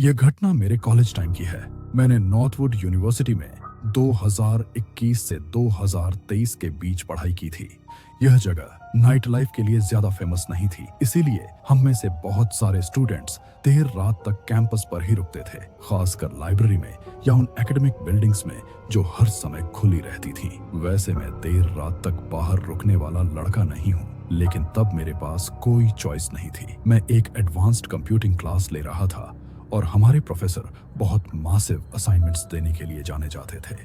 यह घटना मेरे कॉलेज टाइम की है। मैंने नॉर्थवुड यूनिवर्सिटी में 2021 से 2023 के बीच पढ़ाई की थी। यह जगह नाइट लाइफ के लिए ज्यादा फेमस नहीं थी, इसीलिए हम में से बहुत सारे स्टूडेंट्स देर रात तक कैंपस पर ही रुकते थे, खासकर लाइब्रेरी में या उन एकेडमिक बिल्डिंग्स में जो हर समय खुली रहती थी। वैसे मैं देर रात तक बाहर रुकने वाला लड़का नहीं हूँ, लेकिन तब मेरे पास कोई चॉइस नहीं थी। मैं एक एडवांस्ड कंप्यूटिंग क्लास ले रहा था और हमारे प्रोफेसर बहुत मासिव असाइनमेंट्स देने के लिए जाने जाते थे।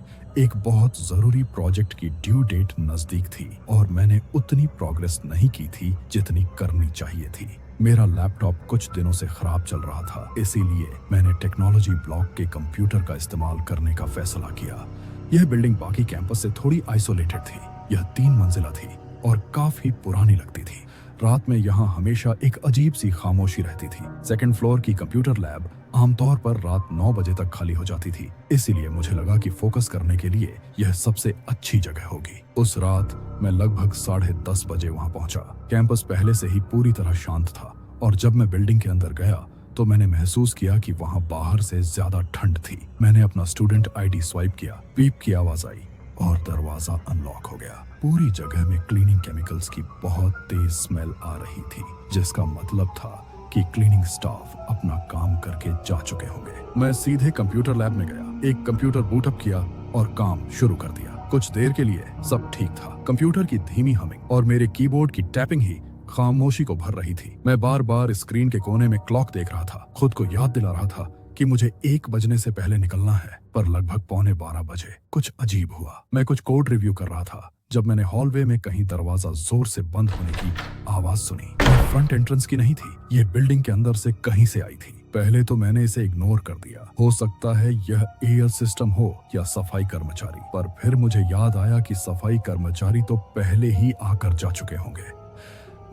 एक बहुत जरूरी प्रोजेक्ट की ड्यू डेट नजदीक थी और मैंने उतनी प्रोग्रेस नहीं की थी जितनी करनी चाहिए थी। मेरा लैपटॉप कुछ दिनों से खराब चल रहा था, इसीलिए मैंने टेक्नोलॉजी ब्लॉक के कंप्यूटर का इस्तेमाल करने का फैसला किया। यह बिल्डिंग बाकी कैंपस से थोड़ी आइसोलेटेड थी। यह 3 मंजिला थी और काफी पुरानी लगती थी। रात में यहाँ हमेशा एक अजीब सी खामोशी रहती थी। सेकंड फ्लोर की कंप्यूटर लैब आमतौर पर रात 9 बजे तक खाली हो जाती थी, इसीलिए मुझे लगा कि फोकस करने के लिए यह सबसे अच्छी जगह होगी। उस रात मैं लगभग 10:30 बजे वहाँ पहुंचा। कैंपस पहले से ही पूरी तरह शांत था और जब मैं बिल्डिंग के अंदर गया तो मैंने महसूस किया कि वहाँ बाहर से ज्यादा ठंड थी। मैंने अपना स्टूडेंट आईडी स्वाइप किया, बीप की आवाज आई और दरवाजा अनलॉक हो गया। पूरी जगह में क्लीनिंग केमिकल्स की बहुत तेज स्मेल आ रही थी, जिसका मतलब था कि क्लीनिंग स्टाफ अपना काम करके जा चुके होंगे। मैं सीधे कंप्यूटर लैब में गया, एक कंप्यूटर बूटअप किया और काम शुरू कर दिया। कुछ देर के लिए सब ठीक था। कंप्यूटर की धीमी हमिंग और मेरे कीबोर्ड की टैपिंग ही खामोशी को भर रही थी। मैं बार बार स्क्रीन के कोने में क्लॉक देख रहा था, खुद को याद दिला रहा था कि मुझे 1 बजने से पहले निकलना है, पर लगभग 11:45 बजे कुछ अजीब हुआ। मैं कुछ कोड रिव्यू कर रहा था जब मैंने हॉलवे में कहीं दरवाजा जोर से बंद होने की आवाज सुनी। फ्रंट एंट्रेंस की नहीं थी, ये बिल्डिंग के अंदर से कहीं से आई थी। पहले तो मैंने इसे इग्नोर कर दिया, हो सकता है यह एयर सिस्टम हो या सफाई कर्मचारी, पर फिर मुझे याद आया कि सफाई कर्मचारी तो पहले ही आकर जा चुके होंगे।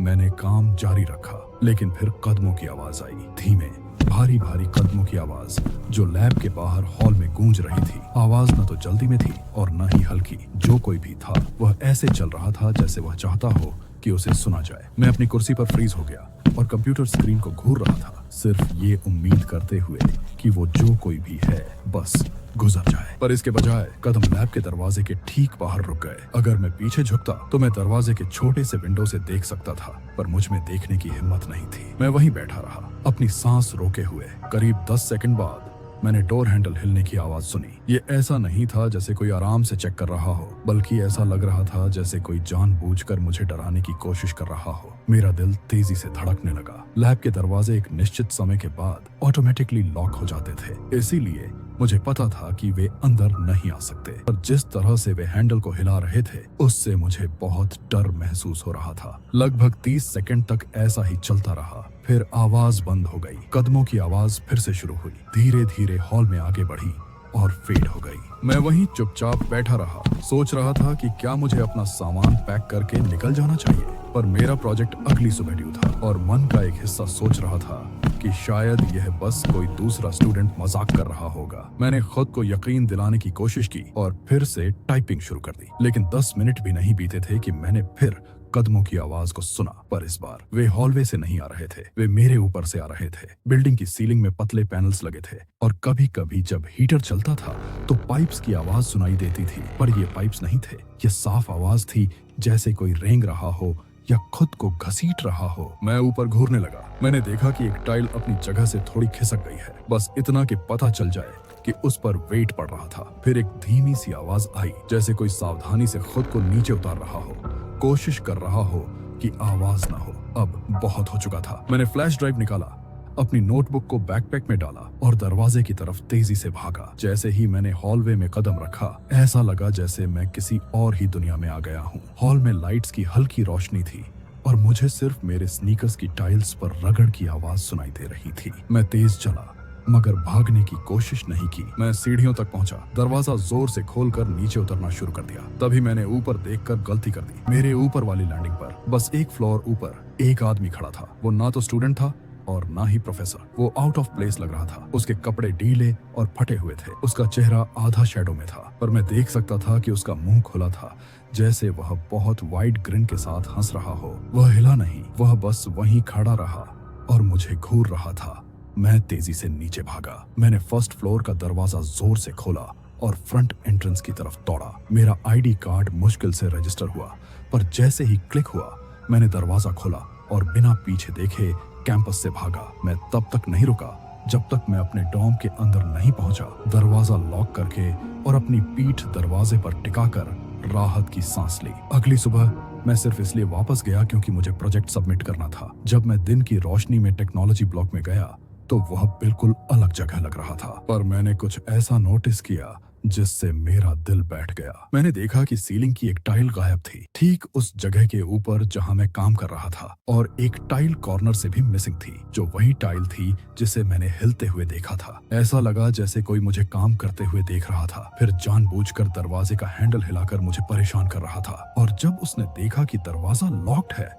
मैंने काम जारी रखा, लेकिन फिर कदमों की आवाज आई, धीमे भारी भारी कदमों की आवाज जो लैब के बाहर हॉल में गूंज रही थी। आवाज न तो जल्दी में थी और न ही हल्की। जो कोई भी था वह ऐसे चल रहा था जैसे वह चाहता हो कि उसे सुना जाए। मैं अपनी कुर्सी पर फ्रीज हो गया और कंप्यूटर स्क्रीन को घूर रहा था, सिर्फ ये उम्मीद करते हुए कि वो जो कोई भी है बस गुजर जाए। पर इसके बजाय कदम लैब के दरवाजे के ठीक बाहर रुक गए। अगर मैं पीछे झुकता तो मैं दरवाजे के छोटे से विंडो से देख सकता था, पर मुझ में देखने की हिम्मत नहीं थी। मैं वहीं बैठा रहा, अपनी सांस रोके हुए। करीब 10 सेकंड बाद मैंने डोर हैंडल हिलने की आवाज सुनी। ये ऐसा नहीं था जैसे कोई आराम से चेक कर रहा हो, बल्कि ऐसा लग रहा था जैसे कोई जानबूझकर मुझे डराने की कोशिश कर रहा हो। मेरा दिल तेजी से धड़कने लगा। लैब के दरवाजे एक निश्चित समय के बाद ऑटोमेटिकली लॉक हो जाते थे, इसीलिए मुझे पता था कि वे अंदर नहीं आ सकते। पर जिस तरह से वे हैंडल को हिला रहे थे, उससे मुझे बहुत डर महसूस हो रहा था। लगभग 30 सेकंड तक ऐसा ही चलता रहा, फिर आवाज बंद हो गई। कदमों की आवाज फिर से शुरू हुई, धीरे धीरे हॉल में आगे बढ़ी और फेड हो गई। मैं वहीं चुपचाप बैठा रहा, सोच रहा था कि क्या मुझे अपना सामान पैक करके निकल जाना चाहिए, पर मेरा प्रोजेक्ट अगली सुबह ड्यू था और मन का एक हिस्सा सोच रहा था कि शायद यह बस कोई दूसरा स्टूडेंट मजाक कर रहा होगा। मैंने खुद को यकीन दिलाने की कोशिश की और फिर से टाइपिंग शुरू कर दी, लेकिन 10 मिनट भी नहीं बीते थे कि मैंने फिर कदमों की आवाज को सुना। पर इस बार वे हॉलवे से नहीं आ रहे थे, वे मेरे ऊपर से आ रहे थे। बिल्डिंग की सीलिंग में पतले पैनल्स लगे थे और कभी कभी जब हीटर चलता था तो पाइप्स की आवाज सुनाई देती थी, पर ये पाइप्स नहीं थे। ये साफ आवाज थी जैसे कोई रेंग रहा हो या खुद को घसीट रहा हो। मैं ऊपर घूरने लगा। मैंने देखा कि एक टाइल अपनी जगह से थोड़ी खिसक गई है, बस इतना कि पता चल जाए कि उस पर वेट पड़ रहा था। फिर एक धीमी सी आवाज आई, जैसे कोई सावधानी से खुद को नीचे उतार रहा हो, कोशिश कर रहा हो कि आवाज ना हो। अब बहुत हो चुका था। मैंने फ्लैश ड्राइव निकाला, अपनी नोटबुक को बैकपैक में डाला और दरवाजे की तरफ तेजी से भागा। जैसे ही मैंने हॉलवे में कदम रखा, ऐसा लगा जैसे मैं किसी और ही दुनिया में आ गया हूँ। हॉल में लाइट्स की हल्की रोशनी थी और मुझे सिर्फ मेरे स्नीकर्स की टाइल्स पर रगड़ की आवाज सुनाई दे रही थी। मैं तेज चला, मगर भागने की कोशिश नहीं की। मैं सीढ़ियों तक पहुंचा, दरवाजा जोर से खोलकर नीचे उतरना शुरू कर दिया। तभी मैंने ऊपर देखकर गलती कर दी। मेरे ऊपर वाली लैंडिंग पर बस एक फ्लोर ऊपर एक आदमी खड़ा था। वो ना तो स्टूडेंट था और ना ही प्रोफेसर। वो आउट ऑफ प्लेस लग रहा था। उसके कपड़े ढीले और फटे हुए थे। उसका चेहरा आधा शैडो में था, पर मैं देख सकता था कि उसका मुंह खुला था, जैसे वह बहुत वाइड ग्रिन के साथ हंस रहा हो। वह हिला नहीं, वह बस वहीं खड़ा रहा और मुझे घूर रहा था। मैं तेजी से नीचे भागा। मैंने फर्स्ट फ्लोर का दरवाजा जोर से खोला और फ्रंट एंट्रेंस की तरफ दौड़ा। मेरा आईडी कार्ड मुश्किल से रजिस्टर हुआ, पर जैसे ही क्लिक हुआ मैंने दरवाजा खोला और बिना पीछे देखे कैंपस से भागा। मैं तब तक नहीं रुका जब तक मैं अपने डॉर्म के अंदर नहीं पहुंचा। दरवाजा लॉक करके और अपनी पीठ दरवाजे पर टिकाकर राहत की सांस ली। अगली सुबह मैं सिर्फ इसलिए वापस गया क्योंकि मुझे प्रोजेक्ट सबमिट करना था। जब मैं दिन की रोशनी में टेक्नोलॉजी ब्लॉक में गया तो वह बिल्कुल अलग जगह लग रहा था, पर मैंने कुछ ऐसा नोटिस किया जिससे मेरा दिल बैठ गया। मैंने देखा कि सीलिंग की एक टाइल गायब थी, ठीक उस जगह के ऊपर जहां मैं काम कर रहा था, और एक टाइल कॉर्नर से भी मिसिंग थी, जो वही टाइल थी जिसे मैंने हिलते हुए देखा था। ऐसा लगा जैसे कोई मुझे काम करते हुए देख रहा था, फिर जानबूझकर दरवाजे का हैंडल हिलाकर मुझे परेशान कर रहा था। और जब उसने देखा कि दरवाजा लॉक्ड है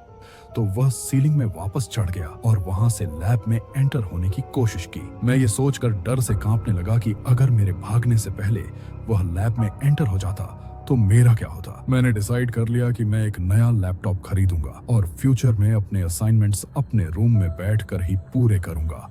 तो वह सीलिंग में वापस चढ़ गया और वहां से लैब में एंटर होने की कोशिश की। मैं ये सोचकर डर से कांपने लगा कि अगर मेरे भागने से पहले वह लैब में एंटर हो जाता तो मेरा क्या होता। मैंने डिसाइड कर लिया कि मैं एक नया लैपटॉप खरीदूंगा और फ्यूचर में अपने असाइनमेंट्स अपने रूम में बैठकर ही पूरे करूंगा।